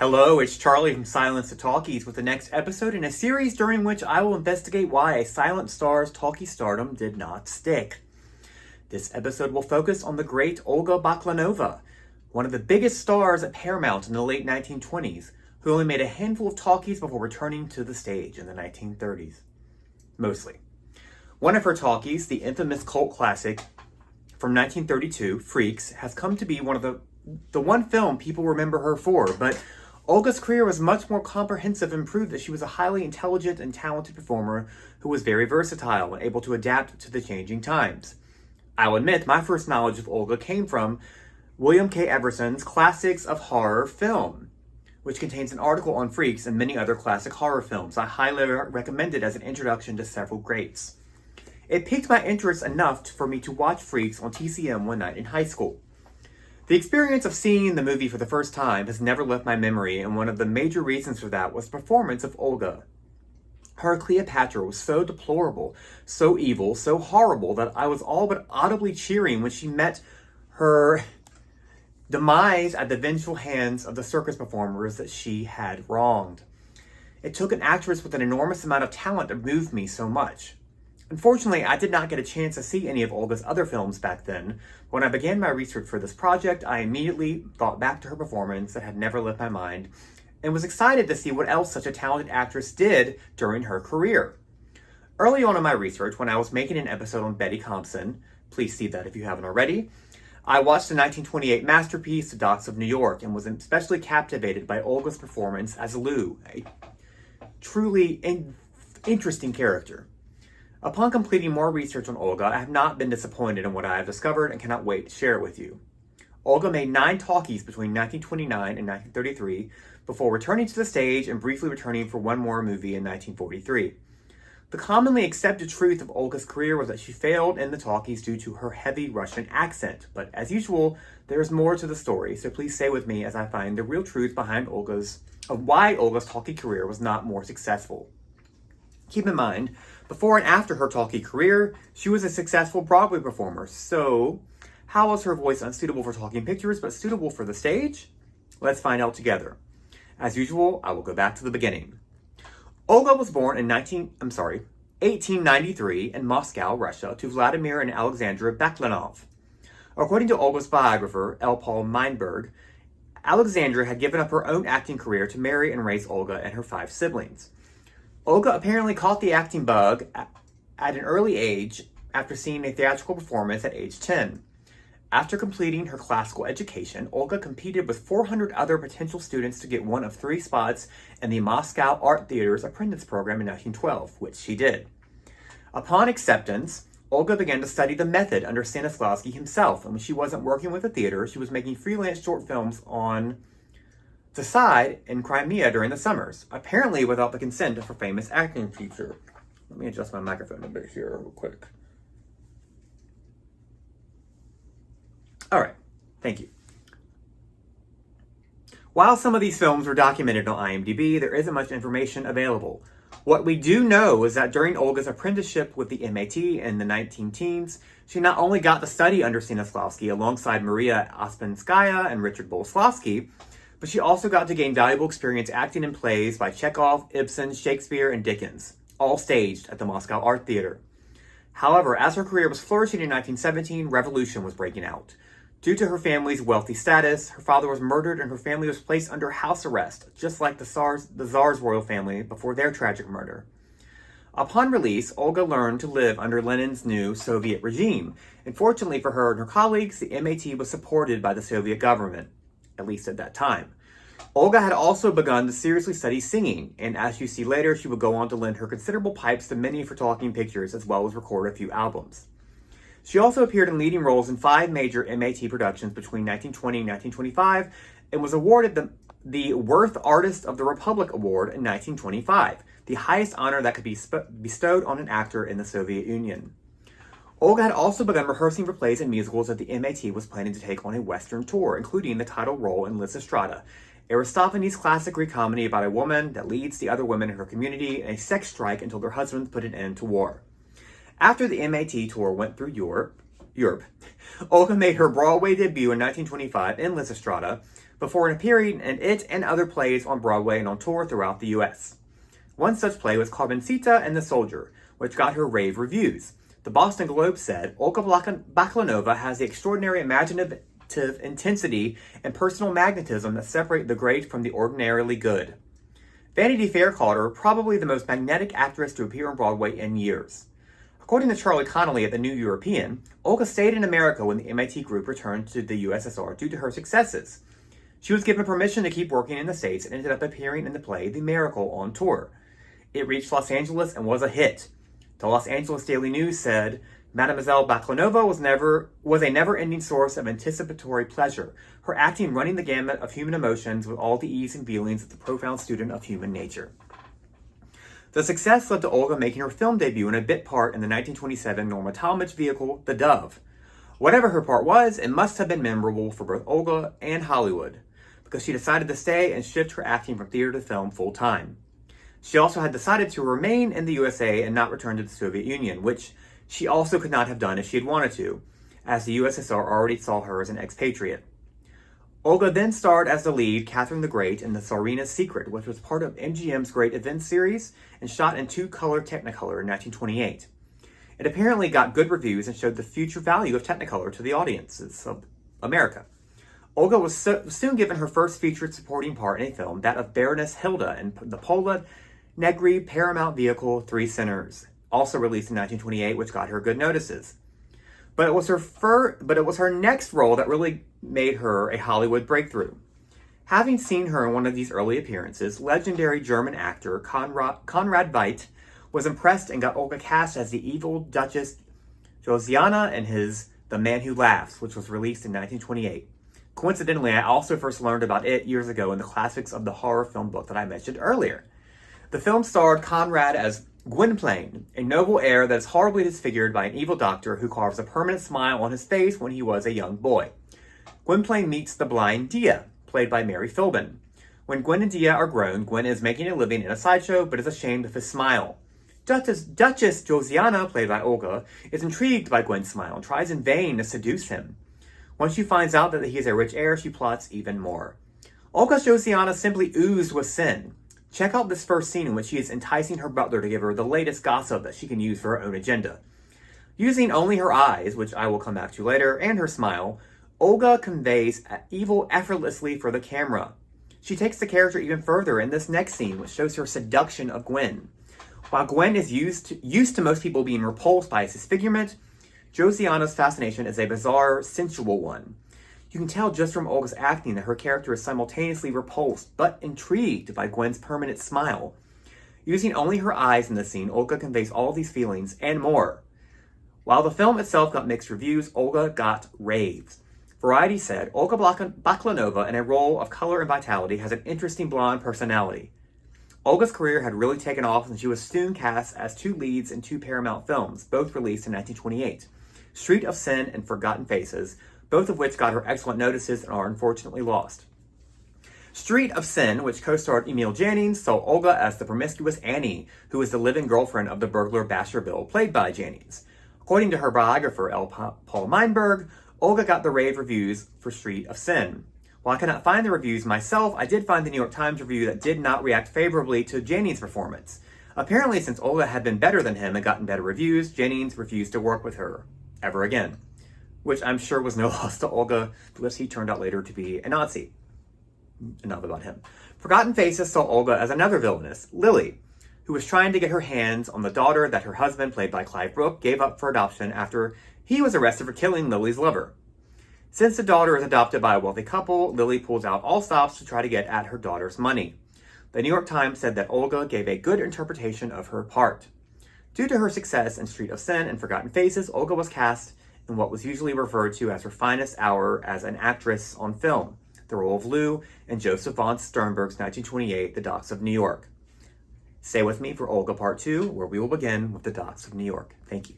Hello, it's Charlie from Silence to Talkies with the next episode in a series during which I will investigate why a silent star's talkie stardom did not stick. This episode will focus on the great Olga Baklanova, one of the biggest stars at Paramount in the late 1920s, who only made a handful of talkies before returning to the stage in the 1930s. Mostly. One of her talkies, the infamous cult classic from 1932, Freaks, has come to be one of the one film people remember her for, but Olga's career was much more comprehensive and proved that she was a highly intelligent and talented performer who was very versatile and able to adapt to the changing times. I'll admit, my first knowledge of Olga came from William K. Everson's Classics of Horror Film, which contains an article on Freaks and many other classic horror films. I highly recommend it as an introduction to several greats. It piqued my interest enough for me to watch Freaks on TCM one night in high school. The experience of seeing the movie for the first time has never left my memory, and one of the major reasons for that was the performance of Olga. Her Cleopatra was so deplorable, so evil, so horrible that I was all but audibly cheering when she met her demise at the vengeful hands of the circus performers that she had wronged. It took an actress with an enormous amount of talent to move me so much. Unfortunately, I did not get a chance to see any of Olga's other films back then. When I began my research for this project, I immediately thought back to her performance that had never left my mind, and was excited to see what else such a talented actress did during her career. Early on in my research, when I was making an episode on Betty Compson, please see that if you haven't already, I watched the 1928 masterpiece, The Docks of New York, and was especially captivated by Olga's performance as Lou, a truly interesting character. Upon completing more research on Olga, I have not been disappointed in what I have discovered and cannot wait to share it with you. Olga made 9 talkies between 1929 and 1933 before returning to the stage and briefly returning for one more movie in 1943. The commonly accepted truth of Olga's career was that she failed in the talkies due to her heavy Russian accent, but as usual, there is more to the story, so please stay with me as I find the real truth behind why Olga's talkie career was not more successful. Keep in mind, before and after her talkie career, she was a successful Broadway performer. So, how was her voice unsuitable for talking pictures but suitable for the stage? Let's find out together. As usual, I will go back to the beginning. Olga was born in 1893 in Moscow, Russia, to Vladimir and Alexandra Baklanov. According to Olga's biographer, L. Paul Meinberg, Alexandra had given up her own acting career to marry and raise Olga and her 5 siblings. Olga apparently caught the acting bug at an early age after seeing a theatrical performance at age 10. After completing her classical education, Olga competed with 400 other potential students to get one of 3 spots in the Moscow Art Theater's apprentice program in 1912, which she did. Upon acceptance, Olga began to study the method under Stanislavski himself, and when she wasn't working with the theater, she was making freelance short films on the side in Crimea during the summers, apparently without the consent of her famous acting teacher. Let me adjust my microphone a bit here real quick. All right, thank you. While some of these films were documented on IMDb, there isn't much information available. What we do know is that during Olga's apprenticeship with the MAT in the 19-teens, she not only got to study under Stanislavski alongside Maria Ospinskaya and Richard Boleslavsky, but she also got to gain valuable experience acting in plays by Chekhov, Ibsen, Shakespeare, and Dickens, all staged at the Moscow Art Theater. However, as her career was flourishing in 1917, revolution was breaking out. Due to her family's wealthy status, her father was murdered and her family was placed under house arrest, just like the Tsar's royal family before their tragic murder. Upon release, Olga learned to live under Lenin's new Soviet regime, and fortunately for her and her colleagues, the MAT was supported by the Soviet government, at least at that time. Olga had also begun to seriously study singing, and as you see later, she would go on to lend her considerable pipes to many of her talking pictures, as well as record a few albums. She also appeared in leading roles in 5 major MAT productions between 1920 and 1925, and was awarded the Worth Artist of the Republic Award in 1925, the highest honor that could be bestowed on an actor in the Soviet Union. Olga had also begun rehearsing for plays and musicals that the MAT was planning to take on a Western tour, including the title role in Lysistrata, Aristophanes' classic Greek comedy about a woman that leads the other women in her community in a sex strike until their husbands put an end to war. After the MAT tour went through Europe, Olga made her Broadway debut in 1925 in Lysistrata, before appearing in it and other plays on Broadway and on tour throughout the U.S. One such play was Carmencita and the Soldier, which got her rave reviews. The Boston Globe said, Olga Baclanova has the extraordinary imaginative intensity and personal magnetism that separate the great from the ordinarily good. Vanity Fair called her probably the most magnetic actress to appear on Broadway in years. According to Charlie Connolly at the New European, Olga stayed in America when the MIT group returned to the USSR due to her successes. She was given permission to keep working in the States and ended up appearing in the play The Miracle on tour. It reached Los Angeles and was a hit. The Los Angeles Daily News said, Mademoiselle Baclanova was a never-ending source of anticipatory pleasure, her acting running the gamut of human emotions with all the ease and feelings of the profound student of human nature. The success led to Olga making her film debut in a bit part in the 1927 Norma Talmadge vehicle, The Dove. Whatever her part was, it must have been memorable for both Olga and Hollywood, because she decided to stay and shift her acting from theater to film full-time. She also had decided to remain in the USA and not return to the Soviet Union, which she also could not have done if she had wanted to, as the USSR already saw her as an expatriate. Olga then starred as the lead, Catherine the Great, in The Tsarina's Secret, which was part of MGM's Great Events series and shot in 2-color Technicolor in 1928. It apparently got good reviews and showed the future value of Technicolor to the audiences of America. Olga was soon given her first featured supporting part in a film, that of Baroness Hilda in the Pola Negri Paramount vehicle Three Sinners, also released in 1928, which got her good notices. But it was her next role that really made her a Hollywood breakthrough. Having seen her in one of these early appearances, legendary German actor Conrad Veidt was impressed and got Olga cast as the evil Duchess Josiana in his The Man Who Laughs, which was released in 1928. Coincidentally, I also first learned about it years ago in the Classics of the Horror film book that I mentioned earlier. The film starred Conrad as Gwynplaine, a noble heir that is horribly disfigured by an evil doctor who carves a permanent smile on his face when he was a young boy. Gwynplaine meets the blind Dia, played by Mary Philbin. When Gwen and Dia are grown, Gwen is making a living in a sideshow but is ashamed of his smile. Duchess Josiana, played by Olga, is intrigued by Gwen's smile and tries in vain to seduce him. Once she finds out that he is a rich heir, she plots even more. Olga's Josiana simply oozed with sin. Check out this first scene in which she is enticing her butler to give her the latest gossip that she can use for her own agenda. Using only her eyes, which I will come back to later, and her smile, Olga conveys evil effortlessly for the camera. She takes the character even further in this next scene, which shows her seduction of Gwen. While Gwen is used to most people being repulsed by his disfigurement, Josiana's fascination is a bizarre, sensual one. You can tell just from Olga's acting that her character is simultaneously repulsed but intrigued by Gwen's permanent smile. Using only her eyes in the scene, Olga conveys all these feelings and more. While the film itself got mixed reviews, Olga got raves. Variety said, Olga Baclanova, in a role of color and vitality, has an interesting blonde personality. Olga's career had really taken off and she was soon cast as 2 leads in 2 Paramount films, both released in 1928, Street of Sin and Forgotten Faces, both of which got her excellent notices and are unfortunately lost. Street of Sin, which co-starred Emil Jannings, saw Olga as the promiscuous Annie, who is the live-in girlfriend of the burglar Baskerville, played by Jannings. According to her biographer, L. Paul Meinberg, Olga got the rave reviews for Street of Sin. While I cannot find the reviews myself, I did find the New York Times review that did not react favorably to Jannings' performance. Apparently, since Olga had been better than him and gotten better reviews, Jannings refused to work with her ever again, which I'm sure was no loss to Olga because he turned out later to be a Nazi. Enough about him. Forgotten Faces saw Olga as another villainess, Lily, who was trying to get her hands on the daughter that her husband, played by Clive Brook, gave up for adoption after he was arrested for killing Lily's lover. Since the daughter is adopted by a wealthy couple, Lily pulls out all stops to try to get at her daughter's money. The New York Times said that Olga gave a good interpretation of her part. Due to her success in Street of Sin and Forgotten Faces, Olga was cast in what was usually referred to as her finest hour as an actress on film, the role of Lou in Joseph von Sternberg's 1928 The Docks of New York. Stay with me for Olga Part 2, where we will begin with The Docks of New York. Thank you.